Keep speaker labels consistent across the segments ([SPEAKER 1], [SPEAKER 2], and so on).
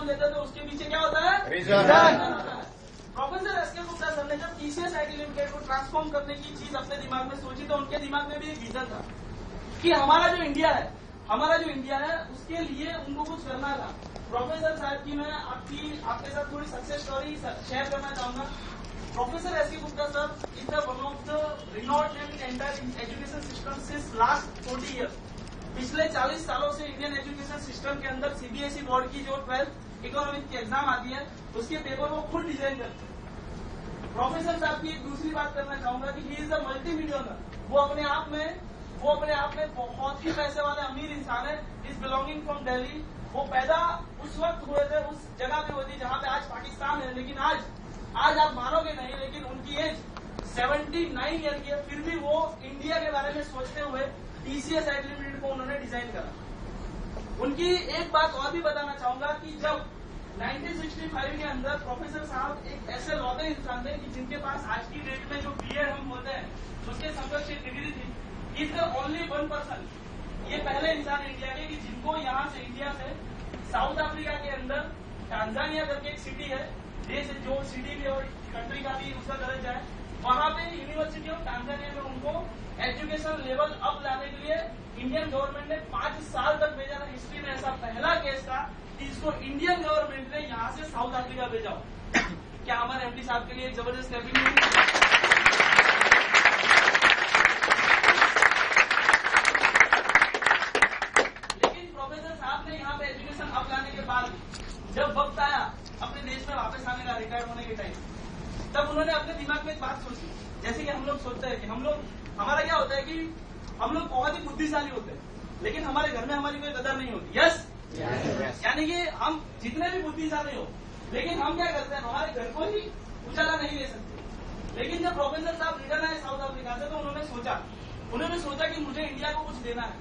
[SPEAKER 1] देते तो उसके पीछे क्या होता है?
[SPEAKER 2] रीजन।
[SPEAKER 1] प्रोफेसर एस के गुप्ता सर ने जब टीसीएस आईटी लिमिटेड को ट्रांसफॉर्म करने की चीज अपने दिमाग में सोची तो उनके दिमाग में भी एक विजन था कि हमारा जो इंडिया है उसके लिए उनको कुछ करना था। प्रोफेसर साहब की मैं आपके साथ थोड़ी सक्सेस स्टोरी शेयर करना चाहूंगा। प्रोफेसर एस के Gupta sir is the one of the renowned in entire education system since last 40 years. पिछले 40 सालों से इंडियन एजुकेशन सिस्टम के अंदर सीबीएसई बोर्ड की जो 12th इकोनॉमिक की एग्जाम आती है उसके पेपर वो खुद डिजाइन करते हैं। प्रोफेसर साहब की एक दूसरी बात करना चाहूंगा कि he is a multi millionaire. वो अपने आप में बहुत ही पैसे वाले अमीर इंसान है। Is belonging from Delhi. वो पैदा उस वक्त हुए थे, उस जगह पे हुई थी जहां पे आज पाकिस्तान है, लेकिन आज आप मानोगे नहीं, लेकिन उनकी एज 79 ईयर की है, फिर भी वो इंडिया के बारे में सोचते हुए टीसीएस आईटी लिमिटेड को उन्होंने डिजाइन करा। उनकी एक बात और भी बताना चाहूंगा कि जब 1965 के अंदर प्रोफेसर साहब एक ऐसे लौटे इंसान थे कि जिनके पास आज की डेट में जो बीएड हम बोलते हैं उसके समकक्ष डिग्री थी। Is the only one person, ये पहले इंसान इंडिया के कि जिनको यहाँ से इंडिया से साउथ अफ्रीका के अंदर टांजानिया करके एक सिटी है, देश जो सिटी भी और कंट्री का भी उसका दर्जा है, वहां पे यूनिवर्सिटी ऑफ टांजानिया में उनको एजुकेशन लेवल अप लाने के लिए इंडियन गवर्नमेंट ने 5 साल तक भेजा था। हिस्ट्री में ऐसा पहला केस था कि इसको इंडियन गवर्नमेंट ने यहाँ से साउथ अफ्रीका भेजा हो। क्या हमारे एमपी साहब के लिए एक जबरदस्त क्लैपिंग नहीं? जब वक्त आया अपने देश में वापस आने का, रिटायर्ड होने के टाइम, तब उन्होंने अपने दिमाग में एक बात सोची। जैसे कि हम लोग सोचते हैं कि हमारा क्या होता है कि हम लोग बहुत ही बुद्धिशाली होते हैं, लेकिन हमारे घर में हमारी कोई कदर नहीं होती। यस, यानी कि हम जितने भी बुद्धिशाली हो, लेकिन हम क्या करते हैं, हमारे घर को ही उजाला नहीं ले सकते। लेकिन जब प्रोफेसर साहब रिटर्न आए साउथ अफ्रीका से तो उन्होंने सोचा कि मुझे इंडिया को कुछ देना है।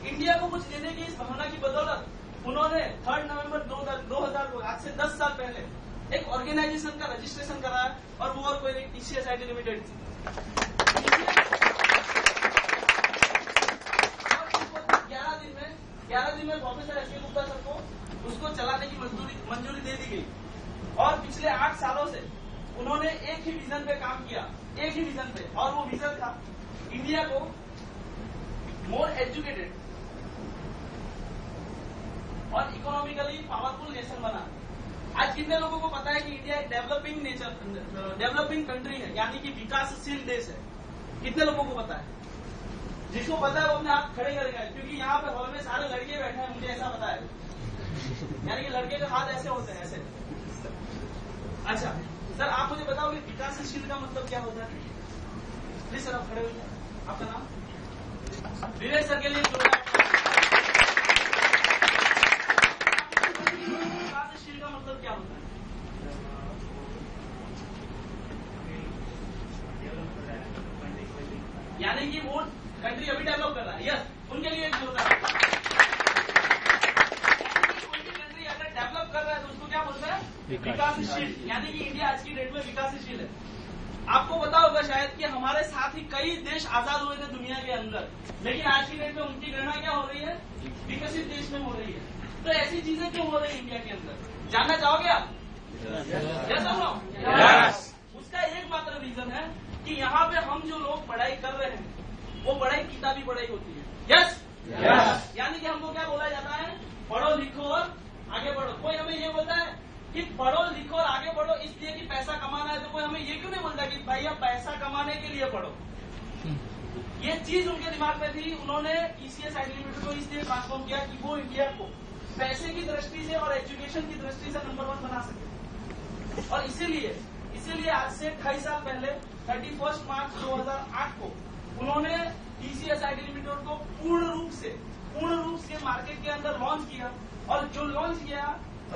[SPEAKER 1] इंडिया को कुछ देने की इस भावना की बदौलत उन्होंने 3 नवंबर 2000 को, आज से 10 साल पहले, एक ऑर्गेनाइजेशन का रजिस्ट्रेशन कराया और वो और कोई नहीं, टीसीएस आईटी लिमिटेड थी। 11 दिन में प्रोफेसर एस के गुप्ता सर को उसको चलाने की मंजूरी दे दी गई और पिछले 8 सालों से उन्होंने एक ही विजन पे काम किया, एक ही विजन पे, और वो विजन था इंडिया को मोर एजुकेटेड और इकोनॉमिकली पावरफुल नेशन बना। आज कितने लोगों को पता है कि इंडिया एक डेवलपिंग कंट्री है, यानी कि विकासशील देश है? कितने लोगों को पता है? जिसको पता है वो अपने हाथ खड़े करेगा, क्योंकि यहाँ पे हॉल में सारे लड़के बैठे हैं, मुझे ऐसा पता है। यानी कि लड़के के हाथ ऐसे होते हैं, ऐसे। अच्छा सर, आप मुझे बताओ कि विकासशील का मतलब क्या होता है? प्लीज सर, आप खड़े होइए। आपका नाम? विवेक सर के लिए विकासशील का मतलब क्या होता है? यानी कि वो कंट्री अभी डेवलप कर रहा है। यस, उनके लिए एक बोलता है। कोई भी कंट्री अगर डेवलप कर रहा है तो उसको क्या बोलता है? विकासशील। यानी कि इंडिया आज की डेट में विकासशील है। आपको पता होगा शायद कि हमारे साथ ही कई देश आजाद हुए थे दुनिया के अंदर, लेकिन आज की डेट में उनकी गणना क्या हो रही है? विकसित देश में हो रही है। तो ऐसी चीजें क्यों हो रही है इंडिया के अंदर? जानना चाहोगे आप? यस। उसका एकमात्र रीजन है कि यहाँ पे हम जो लोग पढ़ाई कर रहे हैं वो पढ़ाई किताबी पढ़ाई होती है। यस, यानी कि हमको क्या बोला जाता है? पढ़ो लिखो और आगे बढ़ो। कोई हमें ये बोलता है कि पढ़ो लिखो और आगे बढ़ो इसलिए कि पैसा कमाना है, तो कोई हमें ये क्यों नहीं बोलता कि भाई आप पैसा कमाने के लिए पढ़ो? ये चीज उनके दिमाग में थी। उन्होंने टीसीएस आईटी लिमिटेड को इसलिए ट्रांसफॉर्म किया कि वो इंडिया को पैसे की दृष्टि से और एजुकेशन की दृष्टि से नंबर 1 बना सके। और इसीलिए आज से 28 साल पहले 31 मार्च 2008 को उन्होंने टीसीएस आईटी लिमिटेड को पूर्ण रूप से मार्केट के अंदर लॉन्च किया। और जो लॉन्च किया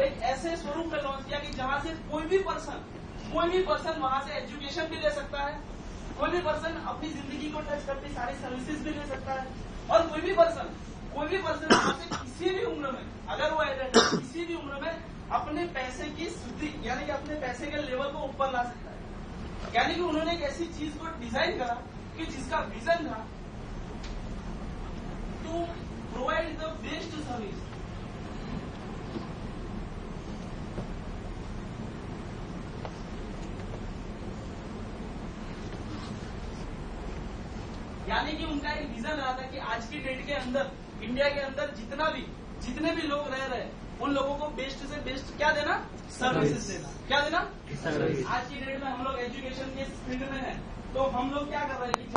[SPEAKER 1] एक ऐसे स्वरूप में लॉन्च किया कि जहां से कोई भी पर्सन वहां से एजुकेशन भी ले सकता है, कोई भी पर्सन अपनी जिंदगी को टच करती सारी सर्विसेज भी ले सकता है, और कोई भी पर्सन वहां से किसी भी उम्र में, अगर वो एडेंट है, किसी भी उम्र में अपने पैसे की शुद्धि यानी कि अपने पैसे के लेवल को ऊपर ला सकता है। यानी कि उन्होंने एक ऐसी चीज को डिजाइन करा कि जिसका विजन था to provide the best service यानी कि उनका एक विजन रहा था कि आज की डेट के अंदर इंडिया के अंदर जितने भी लोग रह रहे हैं उन लोगों को बेस्ट से बेस्ट क्या देना, सर्विसेज देना। क्या देना, सर्विस। आज की डेट में हम लोग एजुकेशन के फील्ड में है, तो हम लोग क्या कर रहे हैं कि